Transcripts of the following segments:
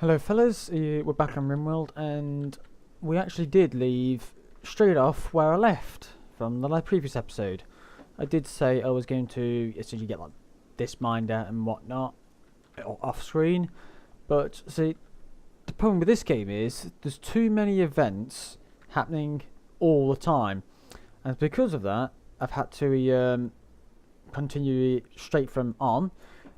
Hello fellas, we're back on Rimworld and we actually did leave straight off where I left from the previous episode. I did say I was going to essentially get like this mined out and whatnot off screen, but see, the problem with this game is there's too many events happening all the time, and because of that I've had to continue straight from on.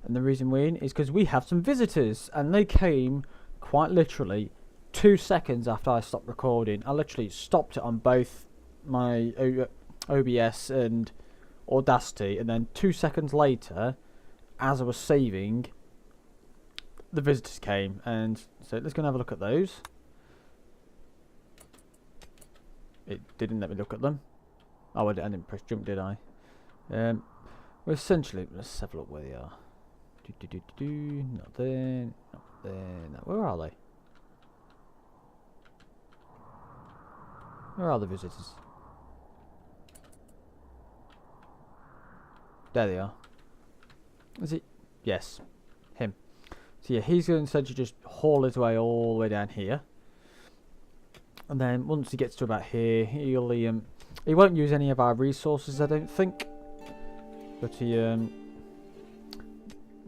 And the reason being is because we have some visitors, and they came quite literally 2 seconds after I stopped recording. I literally stopped it on both my OBS and Audacity, and then 2 seconds later, as I was saving, the visitors came. And so let's go and have a look at those. It didn't let me look at them. Oh, I didn't press jump, did I? Well, essentially, let's have a look where they are. Not there, not there. No, where are they? Where are the visitors? There they are. Is it? Yes, him. So yeah, he's going to essentially just haul his way all the way down here, and then once he gets to about here, he won't use any of our resources, I don't think, but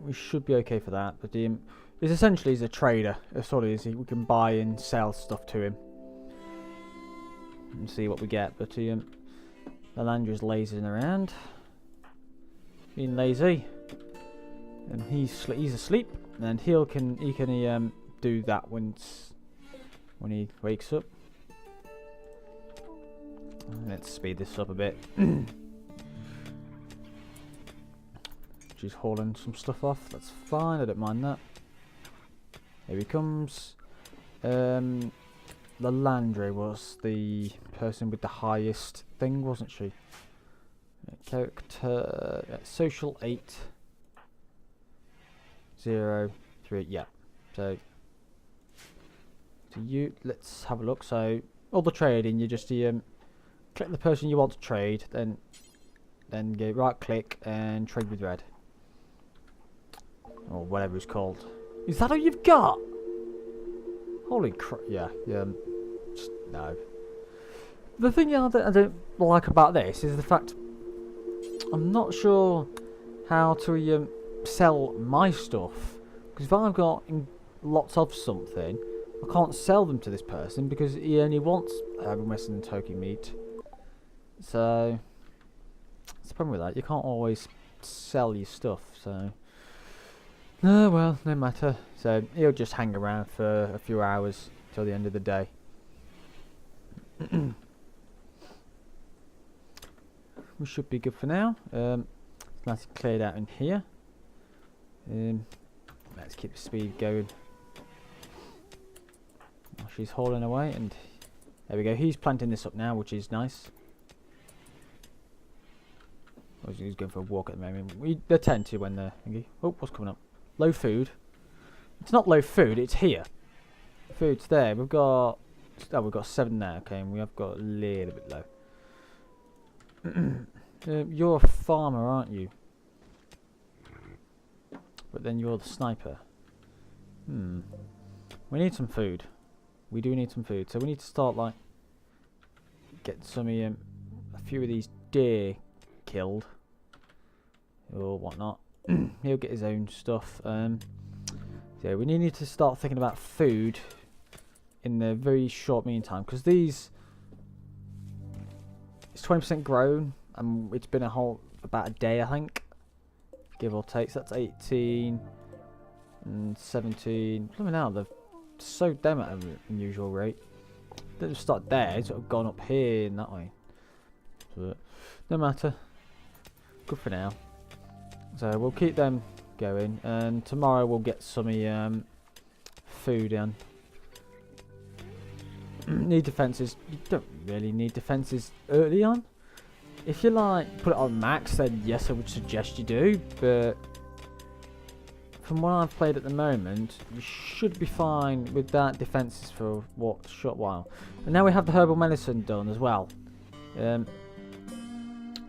we should be okay for that. But he's essentially a trader. That's all it is. We can buy and sell stuff to him and see what we get. But Lalandra's lazing around, being lazy, and he's asleep. And he can do that when he wakes up. Let's speed this up a bit. She's hauling some stuff off. That's fine. I don't mind that. Here he comes. Lalande was the person with the highest thing, wasn't she? Character social 8 0 3. Yeah. So you. Let's have a look. So all the trading, you just click the person you want to trade, then go right click and trade with red. Or whatever it's called. Is that all you've got? Holy crap! Yeah. No. The thing I don't like about this is the fact I'm not sure how to sell my stuff, because if I've got lots of something, I can't sell them to this person because he only wants urban western and Tokyo meat. So it's the problem with that. You can't always sell your stuff. So. Oh well, no matter. So he'll just hang around for a few hours till the end of the day. We should be good for now. It's nice and cleared out in here. Let's keep the speed going. Oh, she's hauling away, and there we go. He's planting this up now, which is nice. Oh, he's going for a walk at the moment. They tend to when they're thingy. Oh, what's coming up? Low food. It's not low food, it's here. Food's there. We've got 7 now, okay, and we have got a little bit low. You're a farmer, aren't you? But then you're the sniper. We need some food. We do need some food, so we need to start like get some a few of these deer killed or whatnot. He'll get his own stuff. So we need to start thinking about food in the very short meantime, because it's 20% grown, and it's been about a day, I think, give or take. So that's 18 and 17. Look now, they've sowed them at an unusual rate. They just start there, sort of gone up here in that way. But no matter. Good for now. So we'll keep them going, and tomorrow we'll get some food in. Need defences. You don't really need defences early on. If you like put it on max, then yes, I would suggest you do, but from what I've played at the moment, you should be fine with that defences for a short while. And now we have the herbal medicine done as well.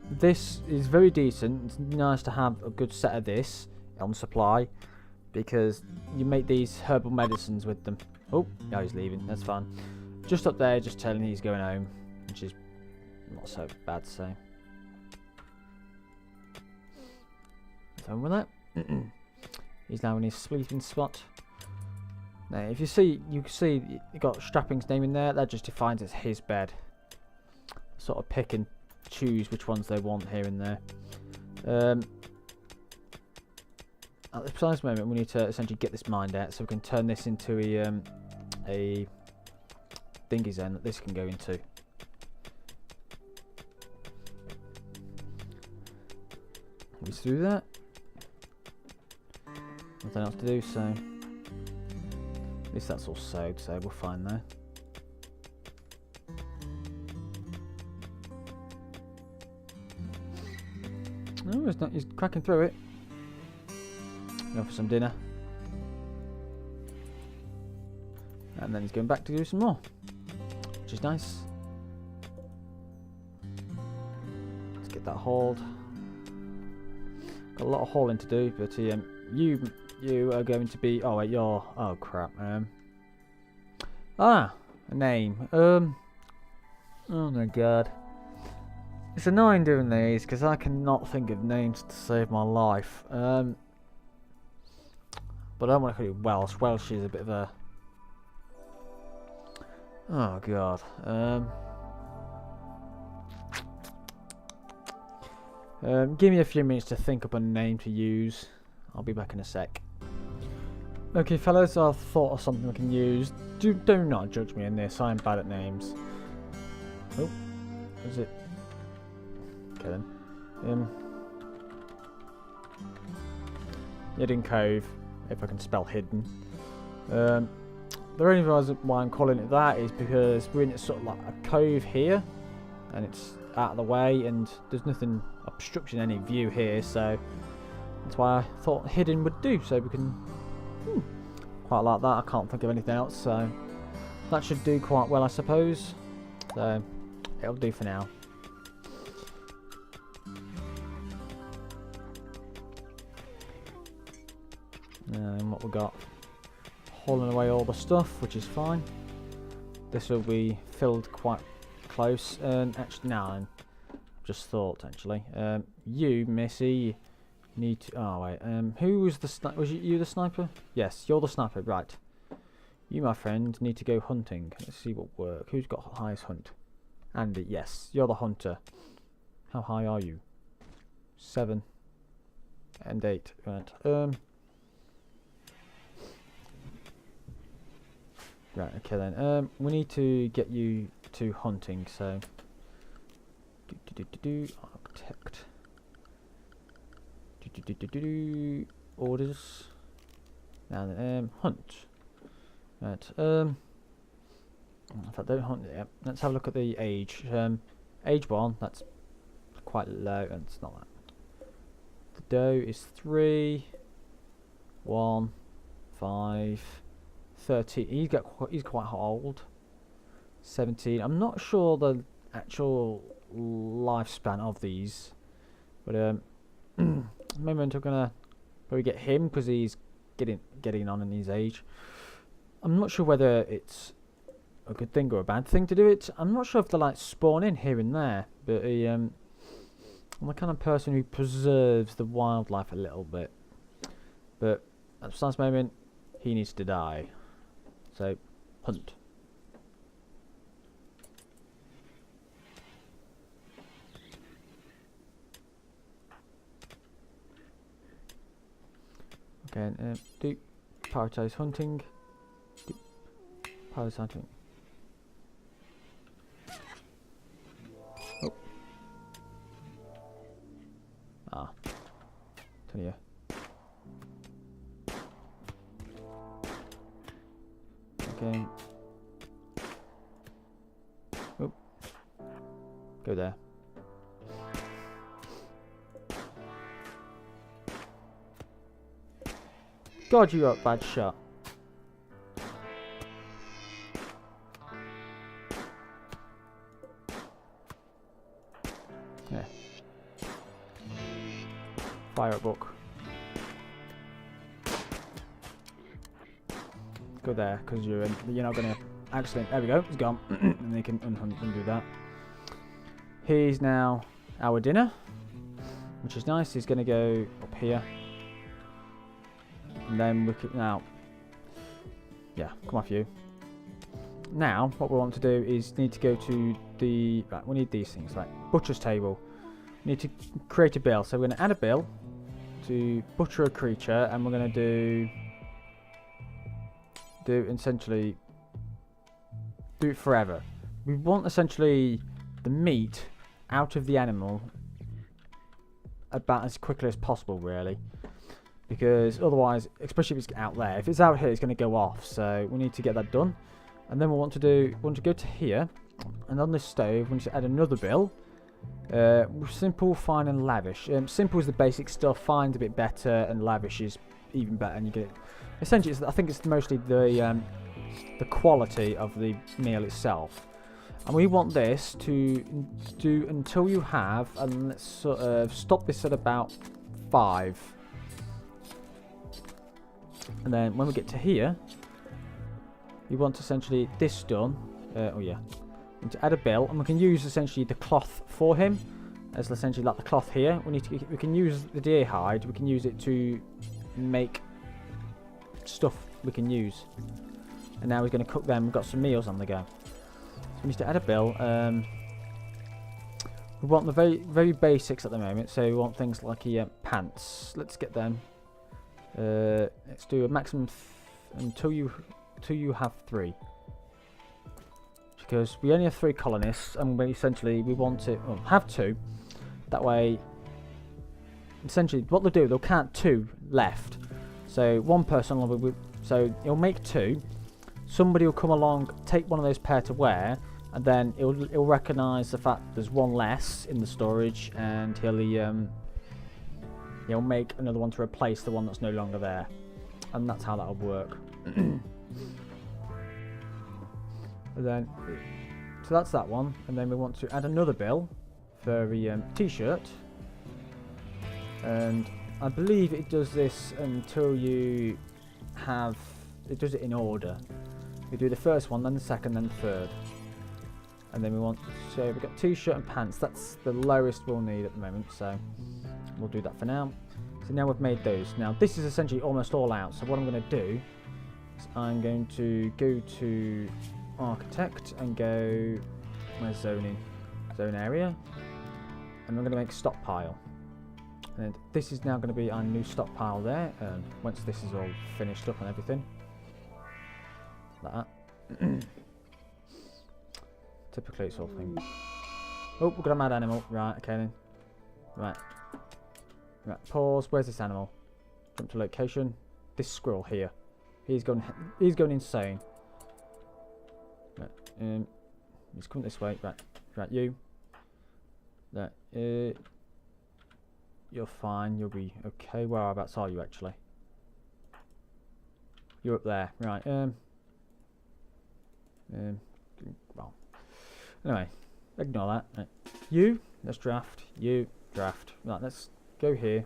This is very decent. It's nice to have a good set of this on supply, because you make these herbal medicines with them. Oh, now he's leaving. That's fine. Just up there, just telling he's going home, which is not so bad to say. Done with that. He's now in his sleeping spot. Now, if you see, you can see you got Strapping's name in there. That just defines it's his bed. Sort of pick and choose which ones they want here and there. At the precise moment, we need to essentially get this mined out so we can turn this into a thingy zone that this can go into. Let's do that. Nothing else to do, so at least that's all sewed, so we're fine there. No, he's cracking through it. Go for some dinner. And then he's going back to do some more, which is nice. Let's get that hauled. Got a lot of hauling to do, but you are going to be. Oh wait, you're. Oh crap. A name. Oh my god. It's annoying doing these because I cannot think of names to save my life. But I don't want to call you Welsh. Welsh is a bit of a. Oh god. Give me a few minutes to think up a name to use. I'll be back in a sec. Okay, fellas, I've thought of something I can use. Do not judge me in this. I'm bad at names. Oh, is it? Okay then. Hidden Cove, if I can spell hidden. The only reason why I'm calling it that is because we're in sort of like a cove here, and it's out of the way, and there's nothing obstructing any view here, so that's why I thought hidden would do. So we can quite like that. I can't think of anything else, so that should do quite well, I suppose. So it'll do for now. And what we got? Hauling away all the stuff, which is fine. This will be filled quite close. And actually, now just thought actually, you, Missy, need to. Oh wait, who was the sniper? Was you the sniper? Yes, you're the sniper, right? You, my friend, need to go hunting. Let's see what work. Who's got highest hunt? Andy, yes, you're the hunter. How high are you? 7 and 8. Right. Right, okay then. We need to get you to hunting, so architect. Orders. Now then, hunt. Right. In fact, don't hunt yet. Let's have a look at the age. Age 1, that's quite low, and it's not that. The doe is 3, 1, 5. 13. He's quite old. 17. I'm not sure the actual lifespan of these, but moment I'm gonna probably get him because he's getting on in his age. I'm not sure whether it's a good thing or a bad thing to do it. I'm not sure if they like spawn in here and there, but I'm the kind of person who preserves the wildlife a little bit. But at the precise moment, he needs to die. So, hunt. Okay, do prioritize hunting. Prioritize hunting. Oh. Ah. Tell you. Okay. Oh. Go there. God, you got a bad shot. Yeah. Fire a book. go there because you're not going to accident. There we go. It's gone, and they can undo that. Here's now our dinner, which is nice. He's going to go up here, and then we can now. Yeah, come off you. Now, what we want to do is need to go to the right. We need these things like butcher's table. We need to create a bill. So we're going to add a bill to butcher a creature, and we're going to do essentially do it forever. We want essentially the meat out of the animal about as quickly as possible, really, because otherwise, especially if it's out there, if it's out here, it's going to go off. So we need to get that done, and then we want to go to here, and on this stove we need to add another bill. Simple, fine, and lavish. Simple is the basic stuff. Fine's a bit better, and lavish is even better. And you get essentially, I think it's mostly the quality of the meal itself. And we want this to do until you have, and let's sort of stop this at about 5. And then when we get to here, we want essentially this done. Oh yeah. To add a bill, and we can use essentially the cloth for him as essentially like the cloth here. We can use the deer hide. We can use it to make stuff we can use. And now we're going to cook them. We've got some meals on the go. So we need to add a bill. We want the very basics at the moment. So we want things like pants. Let's get them. Let's do a maximum until you have 3. Because we only have 3 colonists, and essentially we want to have 2. That way, essentially, what they'll count 2 left. So one person will, so it'll make 2. Somebody will come along, take one of those pair to wear, and then it'll recognise the fact there's one less in the storage, and he'll make another one to replace the one that's no longer there, and that's how that'll work. And then, so that's that one, and then we want to add another bill for the t-shirt, and I believe it does this until you have, it does it in order. We do the first one, then the second, then the third, and then we want, so we've got t-shirt and pants. That's the lowest we'll need at the moment, so we'll do that for now. So now we've made those. Now this is essentially almost all out, so what I'm going to do is I'm going to go to architect and go where's zone area, and we're going to make stockpile, and this is now going to be our new stockpile there, once this is all finished up and everything like that. Typically it's all things. Oh, we've got a mad animal. Right, okay then. Right, pause. Where's this animal? Jump to location. This squirrel here, he's going insane. Right, he's coming this way. Right, you. That you're fine. You'll be okay. Whereabouts are you actually? You're up there. Right. Well. Anyway, ignore that. Right. You. Let's draft. You draft. Right. Let's go here.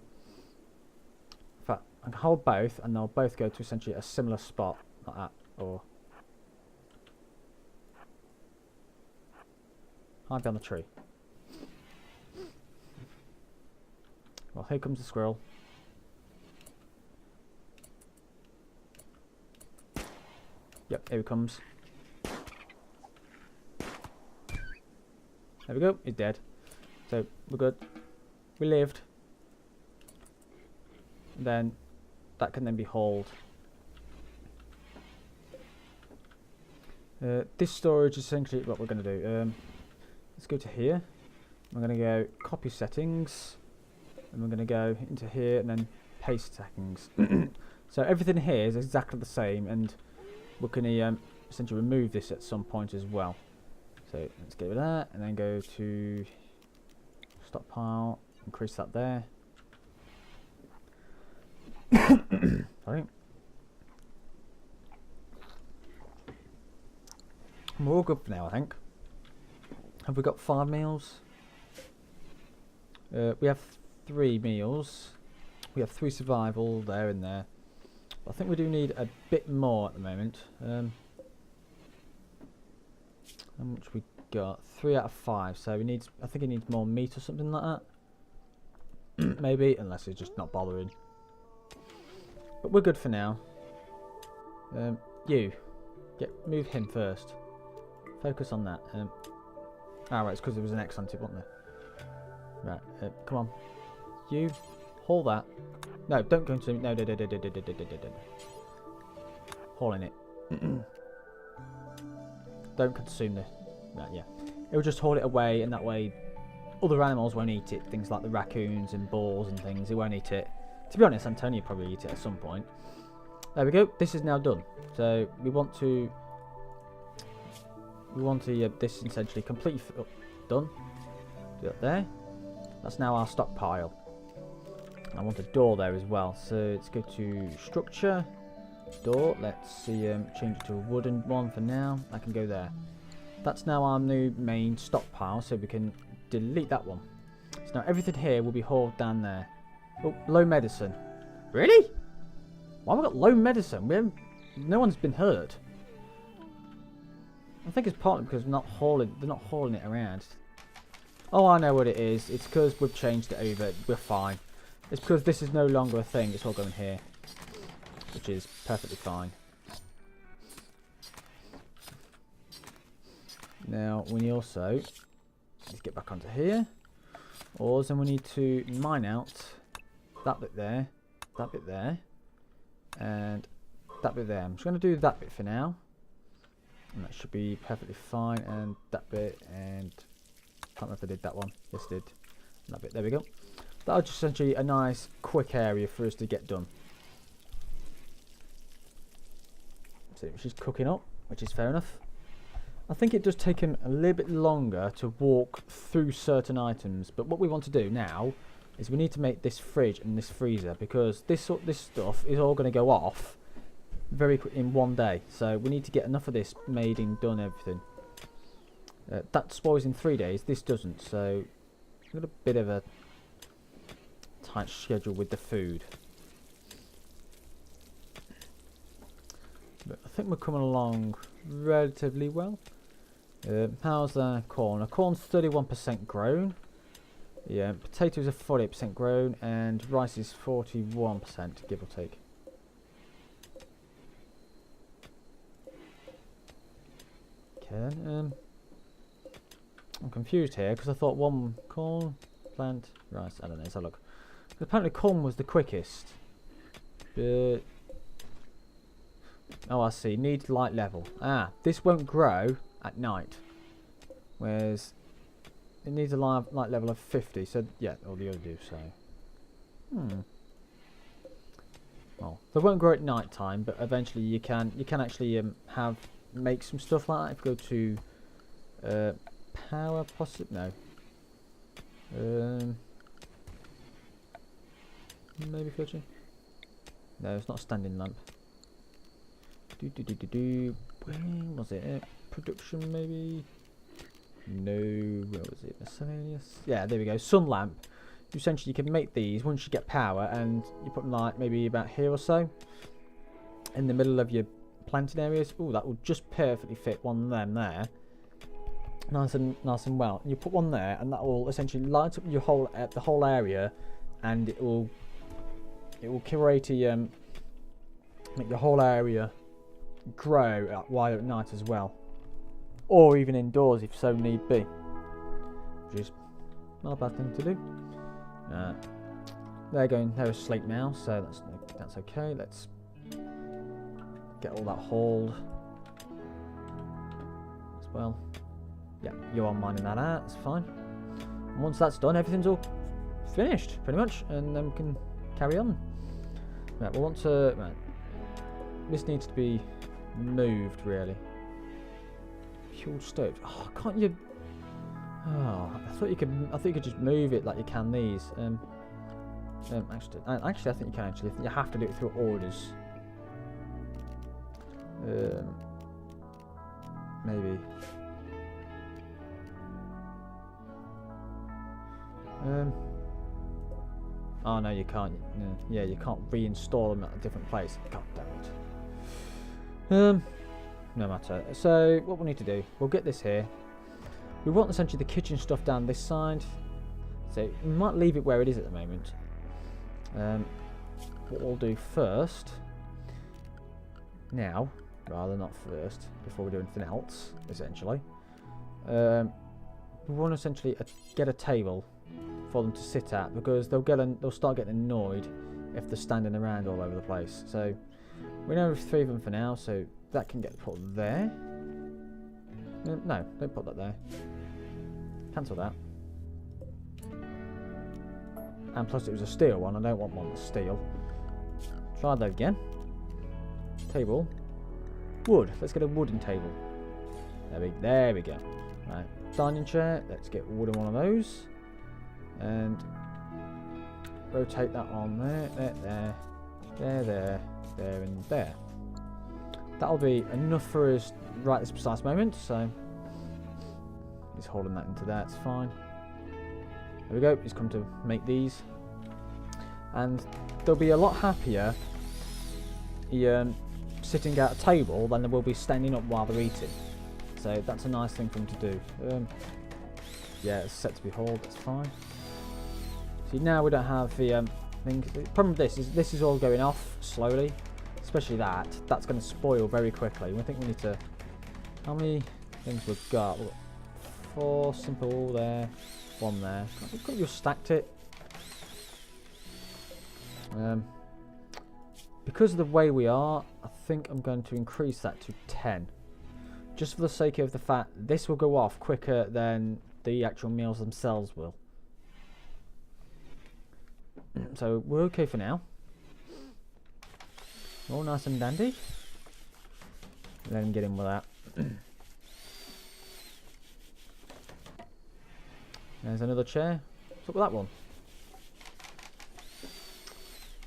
In fact, I can hold both, and they'll both go to essentially a similar spot like that, or. Hide behind the tree. Well, here comes the squirrel. Yep, here he comes. There we go, he's dead. So, we're good. We lived. Then, that can then be hauled. This storage is essentially what we're going to do. Let's go to here. We're going to go copy settings, and we're going to go into here and then paste settings. So everything here is exactly the same, and we're going to essentially remove this at some point as well. So let's get rid of that, and then go to stockpile, increase that there. Sorry. We're all good for now, I think. Have we got 5 meals? We have 3 meals. We have 3 survival there and there. I think we do need a bit more at the moment. How much we got? 3 out of 5. So we need. I think it needs more meat or something like that. Maybe, unless it's just not bothering. But we're good for now. You, move him first. Focus on that. Right, it's because there was an X on it, wasn't there? Right, come on. You, haul that. No, don't go into. No. Hauling it. Don't consume the. Right, yeah. It will just haul it away, and that way, other animals won't eat it. Things like the raccoons and boars and things, it won't eat it. To be honest, Antonio probably eat it at some point. There we go. This is now done. So we want to this essentially complete. Oh, done. Do that there. That's now our stockpile. I want a door there as well. So let's go to structure, door. Let's see. Change it to a wooden one for now. I can go there. That's now our new main stockpile. So we can delete that one. So now everything here will be hauled down there. Oh, low medicine. Really? Why have we got low medicine? No one's been hurt. I think it's partly because they're not hauling it around. Oh, I know what it is. It's because we've changed it over. We're fine. It's because this is no longer a thing. It's all going here, which is perfectly fine. Now we need also let's get back onto here. Or then we need to mine out that bit there, and that bit there. I'm just going to do that bit for now, and that should be perfectly fine. And that bit, and I can't remember if I did that one. Yes, I did. And that bit. There we go. That'll just essentially a nice, quick area for us to get done. So she's cooking up, which is fair enough. I think it does take him a little bit longer to walk through certain items, but what we want to do now is we need to make this fridge and this freezer, because this stuff is all going to go off very quick in one day. So we need to get enough of this made and done everything. That spoils in 3 days. This doesn't. So we've got a bit of a tight schedule with the food. But I think we're coming along relatively well. How's the corn? Our corn's 31% grown. Yeah, potatoes are 48% grown, and rice is 41%, give or take. Okay then, I'm confused here because I thought one corn, plant, rice. I don't know. Let's have a look. Apparently, corn was the quickest. But oh, I see. Needs light level. Ah, this won't grow at night, whereas it needs a light level of 50. So yeah, all the other do. So well, they won't grow at night time, but eventually you can actually make some stuff like that. If you go to power, possibly no. Maybe filtering. No, it's not a standing lamp. Where was it? Production maybe? No, where was it? Miscellaneous? Yeah, there we go. Sun lamp. Essentially, you can make these once you get power, and you put them like maybe about here or so in the middle of your planting areas. Oh, that will just perfectly fit one of them there, nice and well. And you put one there, and that will essentially light up your the whole area, and it will curate make the whole area grow while at night as well, or even indoors if so need be, which is not a bad thing to do. They're asleep now, so that's okay. Let's get all that hauled as well. Yeah, you are mining that out. It's fine. And once that's done, everything's all finished pretty much, and then we can carry on. Right, we'll want to. Right, this needs to be moved really. Fuel stove. Oh, can't you? Oh, I thought you could just move it like you can these. Actually, I think you can actually. You have to do it through orders. Maybe. Oh Oh no, you can't. Yeah, you can't reinstall them at a different place. God damn it. No matter. So what we need to do, we'll get this here. We want essentially the kitchen stuff down this side. So we might leave it where it is at the moment. What we'll do first, now, rather not first, before we do anything else, essentially, we want to essentially get a table for them to sit at, because they'll start getting annoyed if they're standing around all over the place. So we know there's 3 of them for now, so that can get put there. No, don't put that there. Cancel that. And plus it was a steel one, I don't want one that's steel. Try that again. Table. Wood. Let's get a wooden table. There we go. Right. Dining chair. Let's get a wooden one of those. And rotate that on there, there, and there. That'll be enough for us right this precise moment, so he's holding that into there, it's fine. There we go, he's come to make these. And they'll be a lot happier sitting at a table than they will be standing up while they're eating. So that's a nice thing for them to do. Yeah, it's set to be hauled, that's fine. See, now we don't have the thing. The problem with this is all going off slowly, especially that's going to spoil very quickly. I think we need to, how many things we've got? 4 simple there, 1 there. We've got just stacked it. Because of the way we are, I think I'm going to increase that to 10, just for the sake of the fact this will go off quicker than the actual meals themselves will. So we're okay for now. All nice and dandy. Let him get in with that. There's another chair. What's up with that one?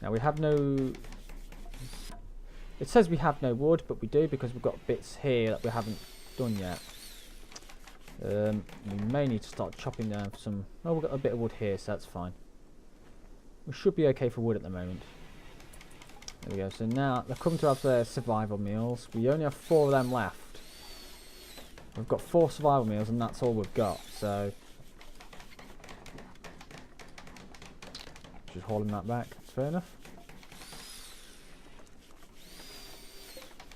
Now we have no... It says we have no wood, but we do, because we've got bits here that we haven't done yet. We may need to start chopping down some... Oh, we've got a bit of wood here, so that's fine. We should be okay for wood at the moment. There we go. So now they've come to have their survival meals. We only have 4 of them left. We've got 4 survival meals, and that's all we've got. So just holding that back. That's fair enough.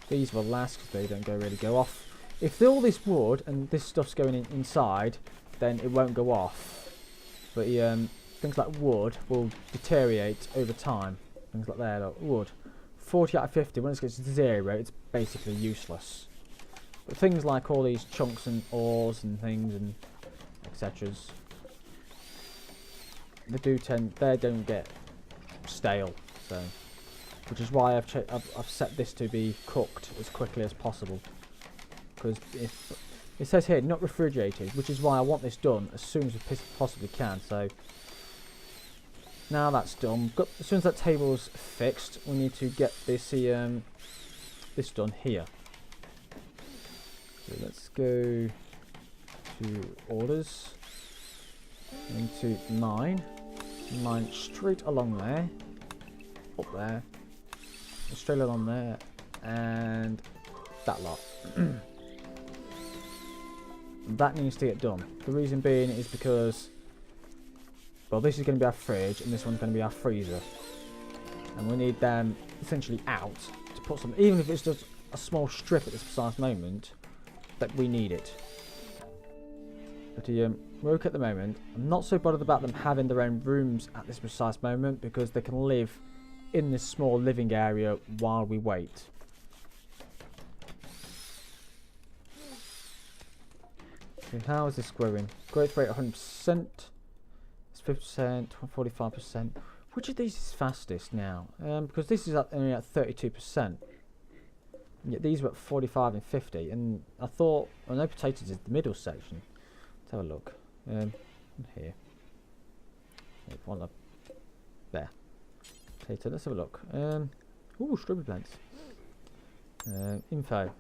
These will last because they don't really go off. If all this wood and this stuff's going inside, then it won't go off. But things like wood will deteriorate over time. Things like that, like wood. 40 out of 50, when it gets to 0, it's basically useless. But things like all these chunks and ores and things and etc. They don't get stale. So, which is why I've set this to be cooked as quickly as possible. Because if it says here not refrigerated, which is why I want this done as soon as we possibly can. So now that's done. As soon as that table's fixed, we need to get this this done here. So let's go to orders, into mine straight along there, up there, straight along there, and that lot. That needs to get done. The reason being is because, well, this is going to be our fridge and this one's going to be our freezer, and we need them essentially out to put some, even if it's just a small strip at this precise moment, that we need it. But we're okay at the moment. I'm not so bothered about them having their own rooms at this precise moment, because they can live in this small living area while we wait. Okay, how is this growing? Growth rate 100%. It's 50%, 45%. Which of these is fastest now? Because this is only at 32%. And yet these were at 45 and 50. And I thought, well, no, potatoes is the middle section. Let's have a look. Here. One up there. Potato. Let's have a look. Ooh, strawberry plants. Info.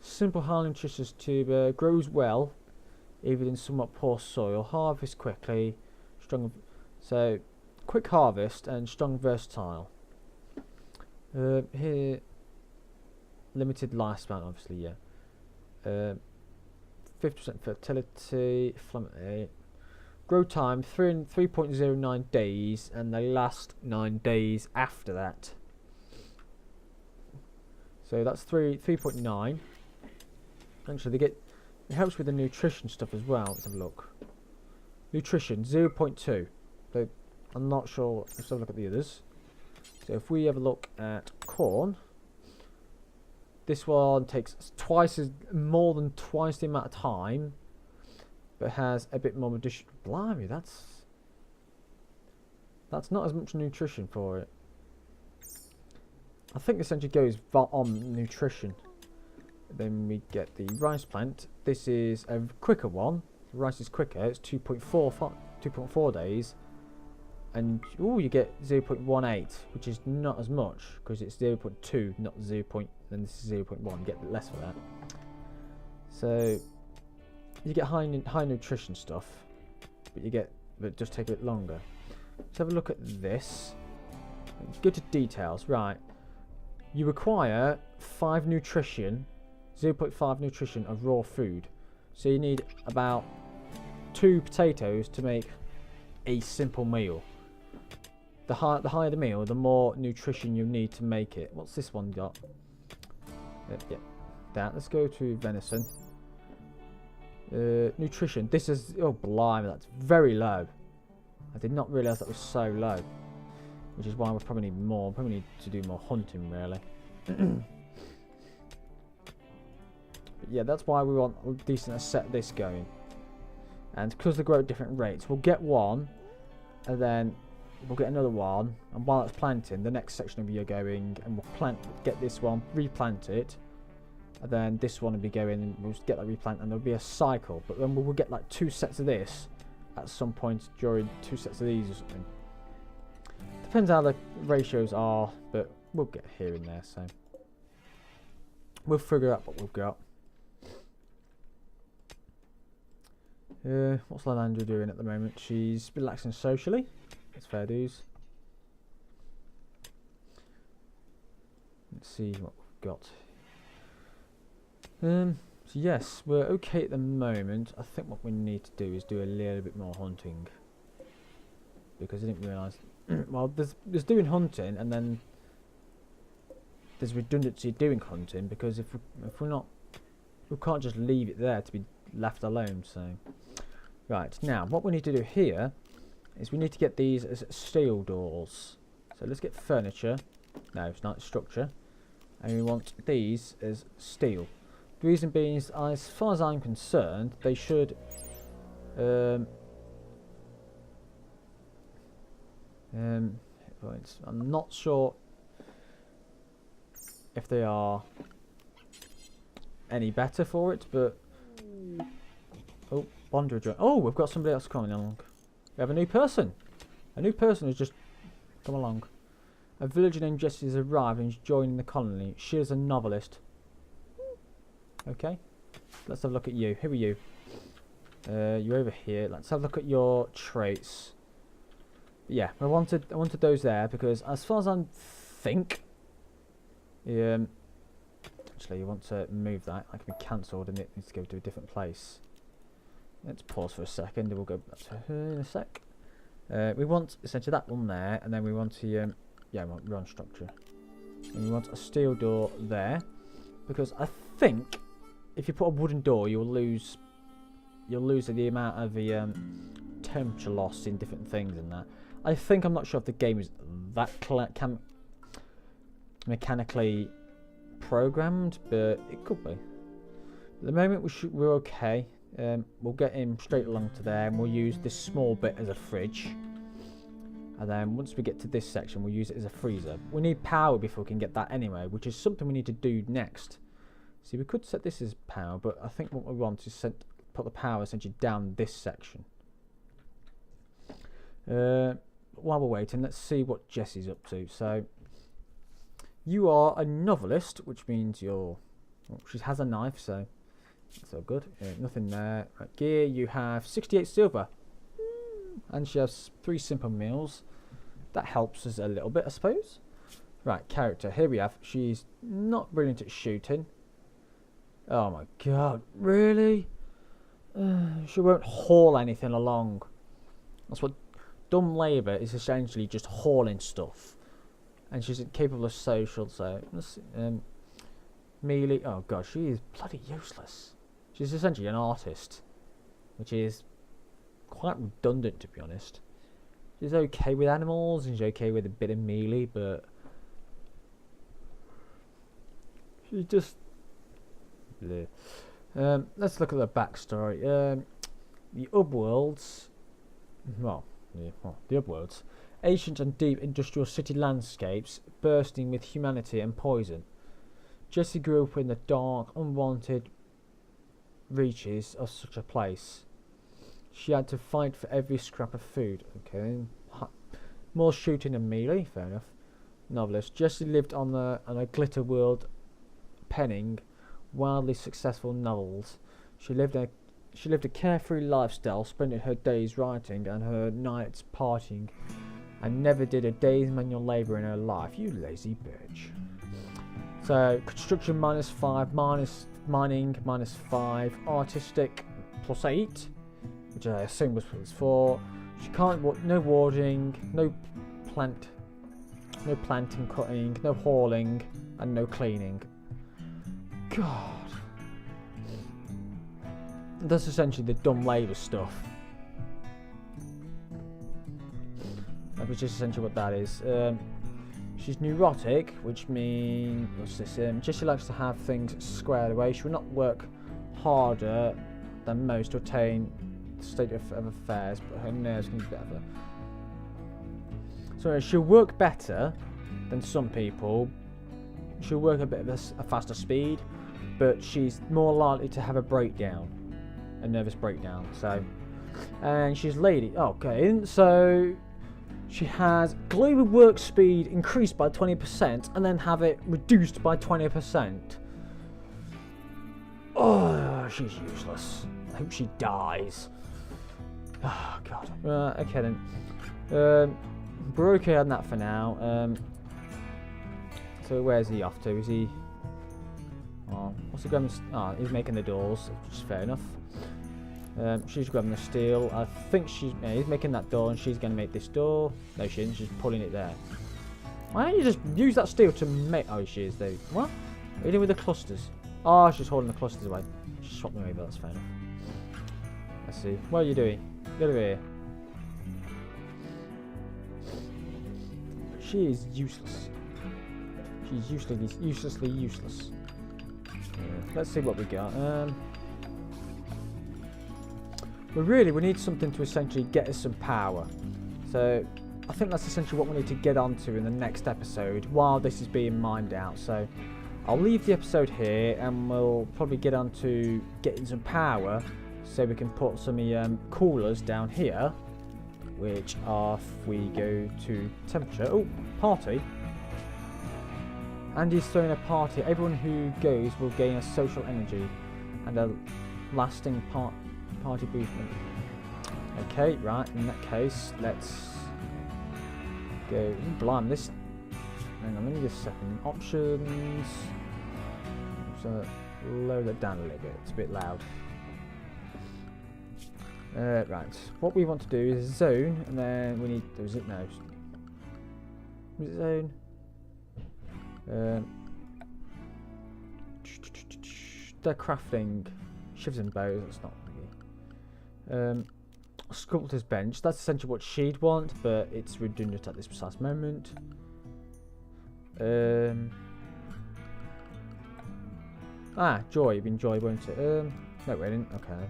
Simple, highly nutritious tuber, grows well, even in somewhat poor soil. Harvest quickly, strong. So, quick harvest and strong versatile. Here, limited lifespan, obviously, yeah. 50% fertility, inflammatory. Grow time 3.09 days, and they last 9 days after that. So that's 3.9. Actually, it helps with the nutrition stuff as well. Let's have a look. Nutrition 0.2. So I'm not sure. Let's have a look at the others. So if we have a look at corn, this one takes more than twice the amount of time, but has a bit more addition. Blimey, that's not as much nutrition for it. I think essentially goes on nutrition. Then we get the rice plant. This is a quicker one. The rice is quicker. It's 2.4 days. And you get 0.18, which is not as much because it's 0.2, not 0. Then this is 0.1. You get a bit less for that. So you get high nutrition stuff, but it does take a bit longer. Let's have a look at this. Go to details. Right, you require 5 nutrition, 0.5 nutrition of raw food. So you need about 2 potatoes to make a simple meal. The higher the meal, the more nutrition you need to make it. What's this one got? Yeah, that. Let's go to venison. Nutrition. This is, oh blimey, that's very low. I did not realise that was so low. Which is why we probably need more. Probably need to do more hunting, really. But yeah, that's why we want a decent set this going. And because they grow at different rates, we'll get one, and then we'll get another one, and while it's planting, the next section will be going, and we'll get this one, replant it, and then this one will be going, and we'll get that replant, and there'll be a cycle. But then we'll get like 2 sets of this at some point during 2 sets of these or something. Depends how the ratios are, but we'll get here and there, so we'll figure out what we've got. What's Lalande doing at the moment? She's relaxing socially. That's fair dues. Let's see what we've got. So yes, we're okay at the moment. I think what we need to do is do a little bit more hunting, because I didn't realise. Well, there's doing hunting, and then there's redundancy doing hunting, because if we're not, we can't just leave it there to be left alone. So right, now what we need to do here is we need to get these as steel doors. So let's get furniture. No, it's not structure. And we want these as steel. The reason being is, as far as I'm concerned, they should I'm not sure if they are any better for it, but oh, wanderer join. Oh, we've got somebody else coming along. We have a new person. A new person has just come along. A villager named Jessie has arrived and is joining the colony. She is a novelist. Okay, let's have a look at you. Who are you? You're over here. Let's have a look at your traits. Yeah, I wanted those there because, as far as I think, actually, you want to move that. That can be cancelled, and it needs to go to a different place. Let's pause for a second, and we'll go back to her in a sec. We want essentially that one there, and then we want to we want run structure, and we want a steel door there, because I think if you put a wooden door, you'll lose the amount of the temperature loss in different things and that. I think, I'm not sure if the game is that mechanically programmed, but it could be. At the moment we're okay. We'll get him straight along to there, and we'll use this small bit as a fridge, and then once we get to this section we'll use it as a freezer. We need power before we can get that anyway, which is something we need to do next. See, we could set this as power, but I think what we want is put the power essentially down this section. While we're waiting, let's see what Jessie's up to. So you are a novelist, which means she has a knife, so that's all good. Nothing there. Right, gear, you have 68 silver, and she has 3 simple meals. that helps us a little bit, I suppose. Right, character. Here we have. She's not brilliant at shooting. Oh my god, really? She won't haul anything along. That's what dumb labour is, essentially just hauling stuff. And she's incapable of social, so let's see. Melee. Oh god, she is bloody useless. She's essentially an artist, which is quite redundant, to be honest. She's okay with animals and she's okay with a bit of melee, but she just. Bleh. Let's look at the backstory. The Upworlds. Well, the Upworlds. Ancient and deep industrial city landscapes bursting with humanity and poison. Jessie grew up in the dark, unwanted reaches of such a place. She had to fight for every scrap of food. Okay, more shooting and melee. Fair enough. Novelist. Jessie lived on a glitter world, penning wildly successful novels. She lived a carefree lifestyle, spending her days writing and her nights partying, and never did a day's manual labour in her life. You lazy bitch. So construction -5, mining -5, artistic +8, which I assume was +4. She can't no watering, no planting, cutting, no hauling, and no cleaning. God. That's essentially the dumb labour stuff. Which is essentially what that is. She's neurotic, which means... What's this? Jessie likes to have things squared away. She will not work harder than most to attain the state of affairs, but her nerves can be better. So she'll work better than some people. She'll work a bit of a faster speed, but she's more likely to have a breakdown, a nervous breakdown. So, and she's lady. Okay, so she has global work speed increased by 20%, and then have it reduced by 20%. Oh, she's useless. I hope she dies. Oh god. Okay then. We're okay on that for now. So where's he off to? Is he? Oh, what's he grabbing? Oh, he's making the doors, which is fair enough. She's grabbing the steel. I think he's making that door, and she's going to make this door. No, she isn't. She's pulling it there. Why don't you just use that steel to make? Oh, she is there. What? What are you doing with the clusters? Oh, she's holding the clusters away. She swapped them over. That's fair enough. Let's see. What are you doing? Get over here. She is useless. She's uselessly useless. Let's see what we got. We need something to essentially get us some power. So I think that's essentially what we need to get onto in the next episode while this is being mined out. So I'll leave the episode here, and we'll probably get on to getting some power so we can put some coolers down here, which are, if we go to temperature, oh, party. Andy's throwing a party. Everyone who goes will gain a social energy and a lasting party boostment. Okay, right, in that case, let's go. Blimey, this. Hang on, let me just second. Options. So lower that down a little bit. It's a bit loud. Right. What we want to do is zone, and then we need. Was it no? Was it zone? They're crafting shivs and bows. That's not really. Sculptor's bench. That's essentially what she'd want, but it's redundant at this precise moment. Joy. You've been joy, won't it? No, we didn't. Okay.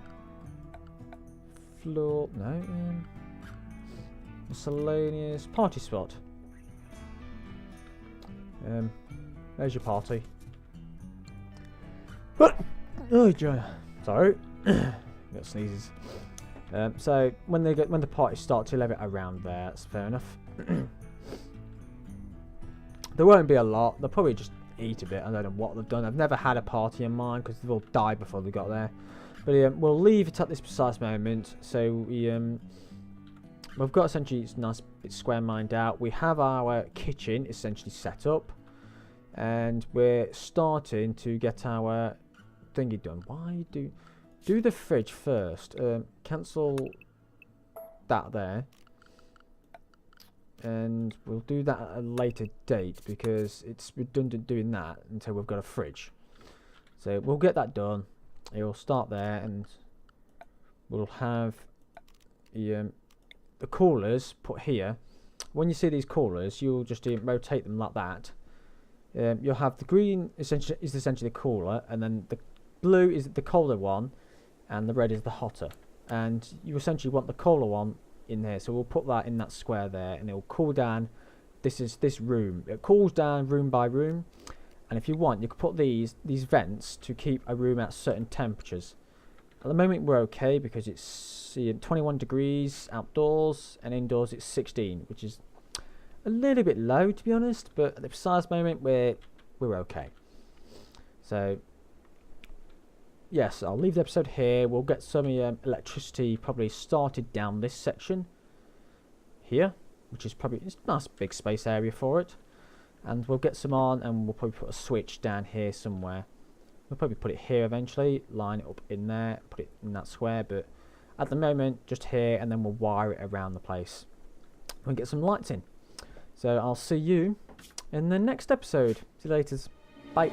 Floor. No. Miscellaneous party spot. There's your party. Oh, Joy. Sorry. Got sneezes. So when the party starts, you'll have it around there. That's fair enough. There won't be a lot. They'll probably just eat a bit. I don't know what they've done. I've never had a party in mine because they've all died before they got there. But we'll leave it at this precise moment. So we we've got essentially it's nice bit square mined out. We have our kitchen essentially set up, and we're starting to get our thingy done. Why do the fridge first? Cancel that there, and we'll do that at a later date because it's redundant doing that until we've got a fridge. So we'll get that done. It'll start there, and we'll have the coolers put here. When you see these coolers, you'll just rotate them like that. You'll have the green is essentially the cooler, and then the blue is the colder one, and the red is the hotter. And you essentially want the colder one in there, so we'll put that in that square there, and it will cool down. This is this room. It cools down room by room, and if you want, you can put these vents to keep a room at certain temperatures. At the moment, we're okay because it's 21 degrees outdoors, and indoors it's 16, which is a little bit low to be honest. But at the precise moment, we're okay. So yes, I'll leave the episode here. We'll get some electricity probably started down this section here, which is probably it's a nice big space area for it. And we'll get some on, and we'll probably put a switch down here somewhere. We'll probably put it here eventually, line it up in there, put it in that square. But at the moment, just here, and then we'll wire it around the place. We'll get some lights in. So I'll see you in the next episode. See you later. Bye.